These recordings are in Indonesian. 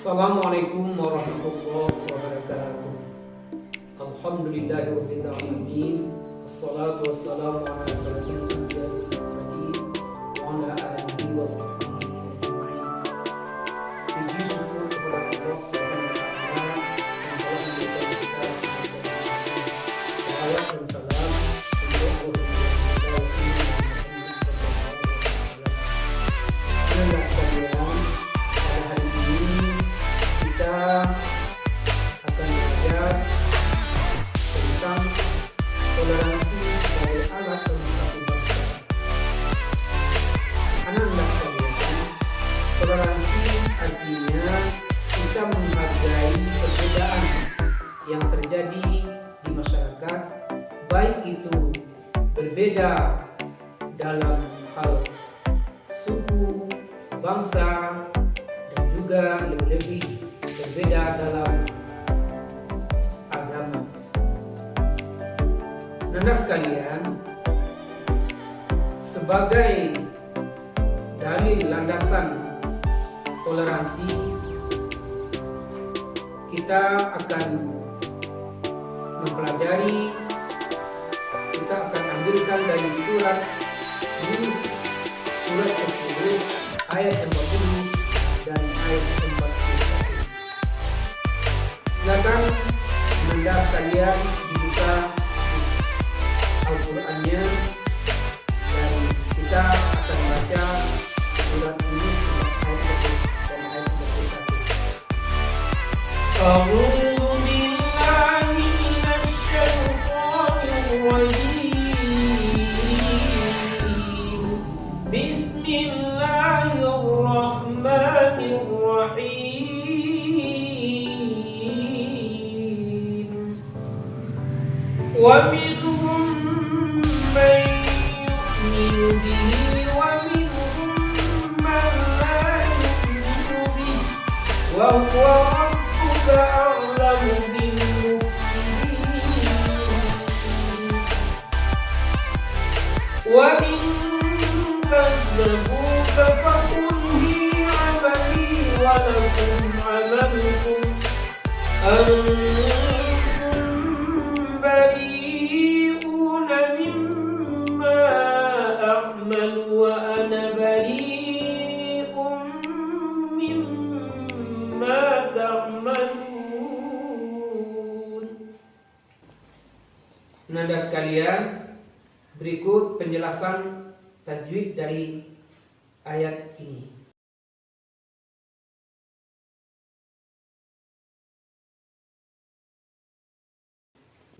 Assalamualaikum warahmatullahi wabarakatuh. Alhamdulillahirabbil alamin. Wassalatu wassalamu ala asyrofil anbiya'i wal mursalin wa ala alihi wa sahbihi ajma'in. Puji syukur kepada Allah Subhanahu wa taala yang telah memberikan kita salawat dan salam untuk Allah akan belajar tentang toleransi sebagai alat pemersatu bangsa. Anak-anak sekalian, toleransi artinya kita menghargai perbedaan yang terjadi di masyarakat, baik itu berbeda dalam hal suku, bangsa, dan juga lebih-lebih berbeda dalam agama. Nanda sekalian, sebagai dalil landasan toleransi, kita akan mempelajari, kita akan ambilkan dari surat Yunus, surat 10 ayat 40 dan ayat 41. Silakan Anda sekalian dibuka Al-Qur'annya dan kita akan baca surat ini ayat 40 dan ayat 41. A'udzu billahi minasy syaithanir rajim. Bismillahirrahmanirrahim. وَمِنْهُمْ مَنْ يُؤْمِنُ بِهِ وَمِنْهُمْ مَنْ لَا يُؤْمِنُ بِهِ وَهُوَ رَبُّكَ أَعْلَمُ بِالْمُفْسِدِينَ وَإِنْ كَذَّبُوكَ فَقُلْ هِيَ عَمَلِي وَلَكُمْ عَمَلُكُمْ بريئون مما أعمل وأنا بريء مما تعملون. Nanda sekalian, berikut penjelasan tajwid dari ayat ini.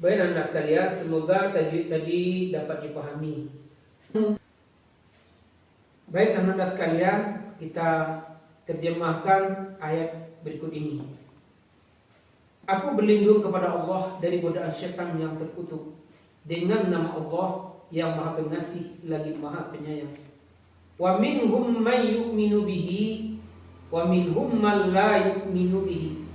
Baik Anda sekalian, semoga tajwid tadi dapat dipahami. Baik Anda sekalian, kita terjemahkan ayat berikut ini. Aku berlindung kepada Allah dari godaan syaitan yang terkutuk, dengan nama Allah yang Maha Pengasih lagi Maha Penyayang. Wa minhum may yu'minu bihi wa minhum man la yu'minu bihi.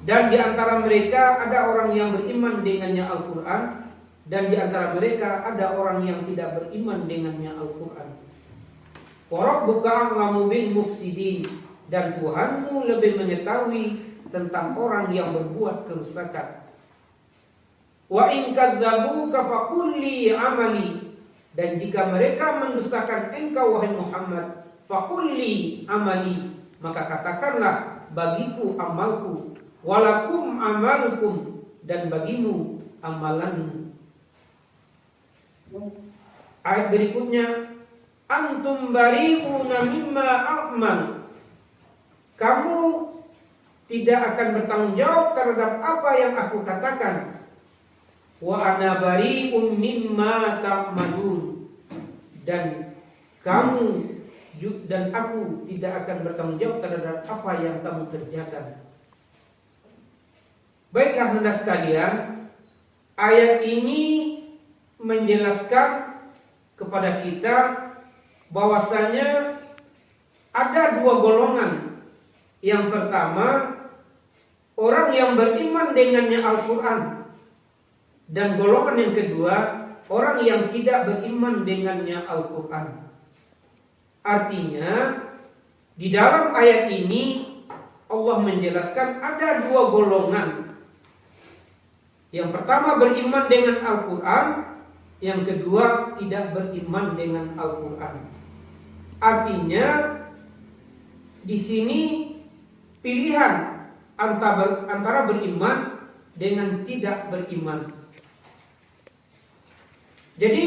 Dan di antara mereka ada orang yang beriman dengannya Al-Quran, dan di antara mereka ada orang yang tidak beriman dengannya Al-Quran. Wa rabbuka a'lamu bil mufsidin, dan Tuhanmu lebih mengetahui tentang orang yang berbuat kerusakan. Wa in kadzabuka faqul li amali, dan jika mereka mendustakan engkau wahai Muhammad, faqul li amali, maka katakanlah bagiku amalku, walakum amalukum, dan bagimu amalanmu. Ayat berikutnya, antum bari'una mimma a'mal, kamu tidak akan bertanggung jawab terhadap apa yang aku katakan. Wa ana bari'un mimma ta'malun, dan kamu dan aku tidak akan bertanggung jawab terhadap apa yang kamu kerjakan. Baiklah Anda sekalian, ayat ini menjelaskan kepada kita bahwasanya ada dua golongan. Yang pertama, orang yang beriman dengannya Al-Quran, dan golongan yang kedua, orang yang tidak beriman dengannya Al-Quran. Artinya, di dalam ayat ini Allah menjelaskan ada dua golongan. Yang pertama beriman dengan Al-Quran, yang kedua tidak beriman dengan Al-Quran. Artinya di sini pilihan antara beriman dengan tidak beriman. Jadi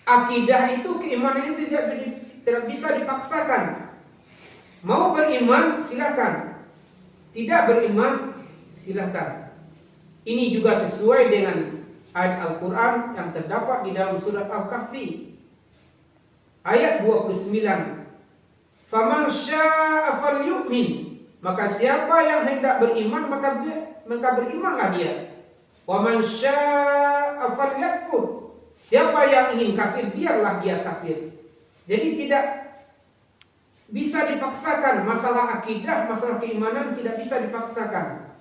akidah itu, keimanan itu tidak bisa dipaksakan. Mau beriman silakan, tidak beriman silakan. Ini juga sesuai dengan ayat Al-Quran yang terdapat di dalam surat Al-Kahfi ayat 29. Faman syaa'a falyu'min, maka siapa yang hendak beriman maka berimanlah dia. Wa man syaa'a falyakfur, siapa yang ingin kafir biarlah dia kafir. Jadi tidak bisa dipaksakan masalah akidah, masalah keimanan tidak bisa dipaksakan.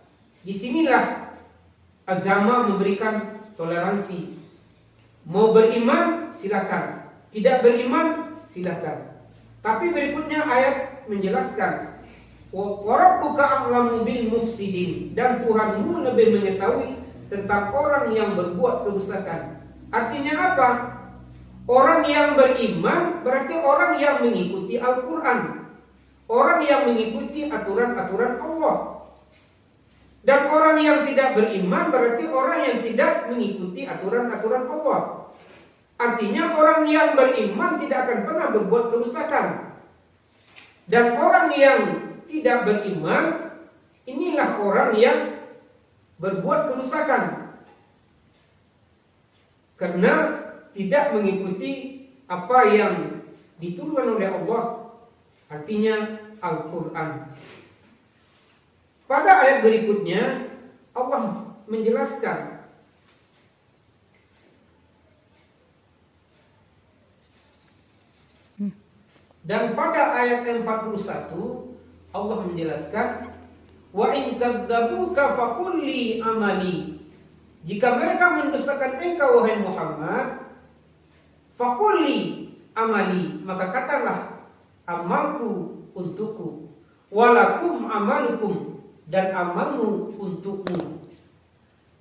Disinilah agama memberikan toleransi. Mau beriman silakan, tidak beriman silakan. Tapi berikutnya ayat menjelaskan wa rabbuka a'lamu bil mufsidin, dan Tuhanmu lebih mengetahui tentang orang yang berbuat kerusakan. Artinya apa? Orang yang beriman berarti orang yang mengikuti Al-Quran, orang yang mengikuti aturan-aturan Allah. Dan orang yang tidak beriman berarti orang yang tidak mengikuti aturan-aturan Allah. Artinya orang yang beriman tidak akan pernah berbuat kerusakan. Dan orang yang tidak beriman, inilah orang yang berbuat kerusakan. Karena tidak mengikuti apa yang diturunkan oleh Allah, artinya Al-Quran. Pada ayat berikutnya Allah menjelaskan dan pada ayat 41 Allah menjelaskan wa in kadzabuka faqul li amali, jika mereka mendustakan engkau wahai Muhammad, faqul li amali, maka katakanlah amalku untukku, walakum amalukum, dan amalmu untukmu.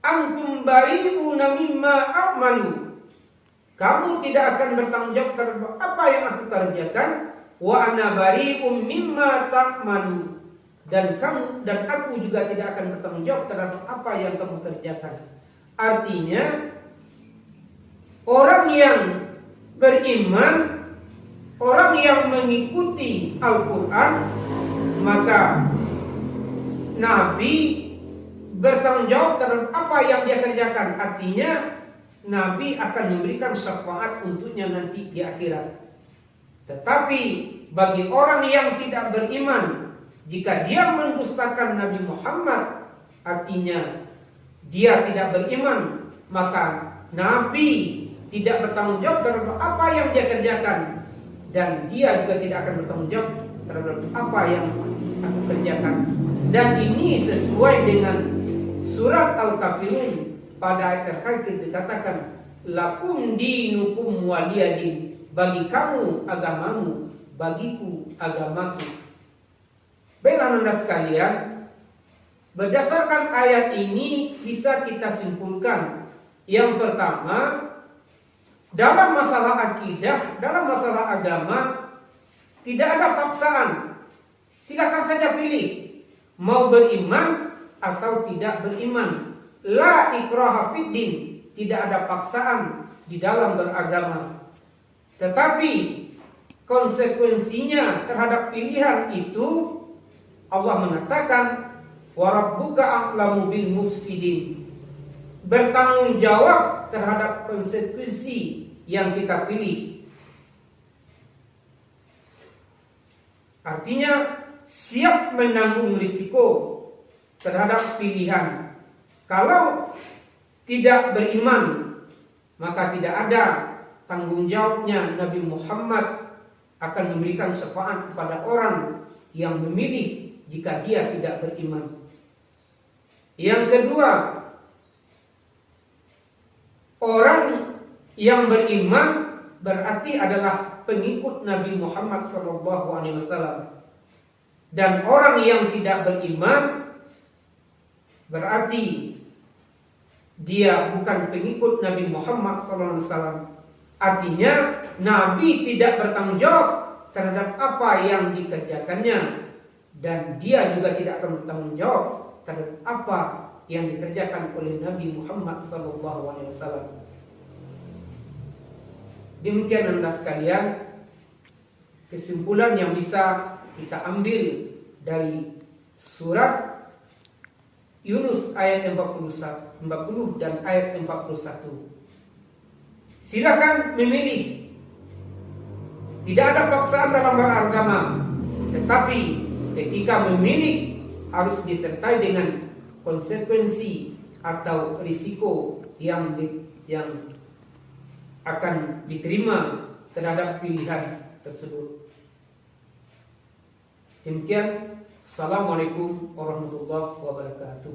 Antum bari'una mimma a'malu, kamu tidak akan bertanggung jawab terhadap apa yang aku kerjakan. Wa ana bari'um mimma ta'malu, dan aku juga tidak akan bertanggung jawab terhadap apa yang kamu kerjakan. Artinya orang yang beriman, orang yang mengikuti Al-Quran, maka Nabi bertanggung jawab terhadap apa yang dia kerjakan. Artinya Nabi akan memberikan syafaat untuknya nanti di akhirat. Tetapi bagi orang yang tidak beriman, jika dia mendustakan Nabi Muhammad, artinya dia tidak beriman, maka Nabi tidak bertanggung jawab terhadap apa yang dia kerjakan, dan dia juga tidak akan bertanggung jawab terhadap apa yang aku kerjakan. Dan ini sesuai dengan surat Al-Kafirun pada ayat terakhir dikatakan lakum dinukum waliyadin, bagi kamu agamamu, bagiku agamaku. Baiklah anda sekalian, berdasarkan ayat ini bisa kita simpulkan, yang pertama, dalam masalah akidah, dalam masalah agama tidak ada paksaan. Silakan saja pilih mau beriman atau tidak beriman. La ikraha fiddin, tidak ada paksaan di dalam beragama. Tetapi konsekuensinya terhadap pilihan itu Allah mengatakan wa rabbuka a'lamu bil mufsidin, bertanggung jawab terhadap konsekuensi yang kita pilih. Artinya siap menanggung risiko terhadap pilihan. Kalau tidak beriman, maka tidak ada tanggung jawabnya. Nabi Muhammad akan memberikan syafaat kepada orang yang memilih jika dia tidak beriman. Yang kedua, orang yang beriman berarti adalah pengikut Nabi Muhammad SAW. Dan orang yang tidak beriman berarti dia bukan pengikut Nabi Muhammad SAW. Artinya Nabi tidak bertanggung jawab terhadap apa yang dikerjakannya, dan dia juga tidak akan bertanggung jawab terhadap apa yang dikerjakan oleh Nabi Muhammad SAW. Demikian anda sekalian, kesimpulan yang bisa kita ambil dari surat Yunus ayat 40 dan ayat 41. Silakan memilih. Tidak ada paksaan dalam beragama, tetapi ketika memilih harus disertai dengan konsekuensi atau risiko yang akan diterima terhadap pilihan tersebut. Demikian. Assalamualaikum warahmatullahi wabarakatuh.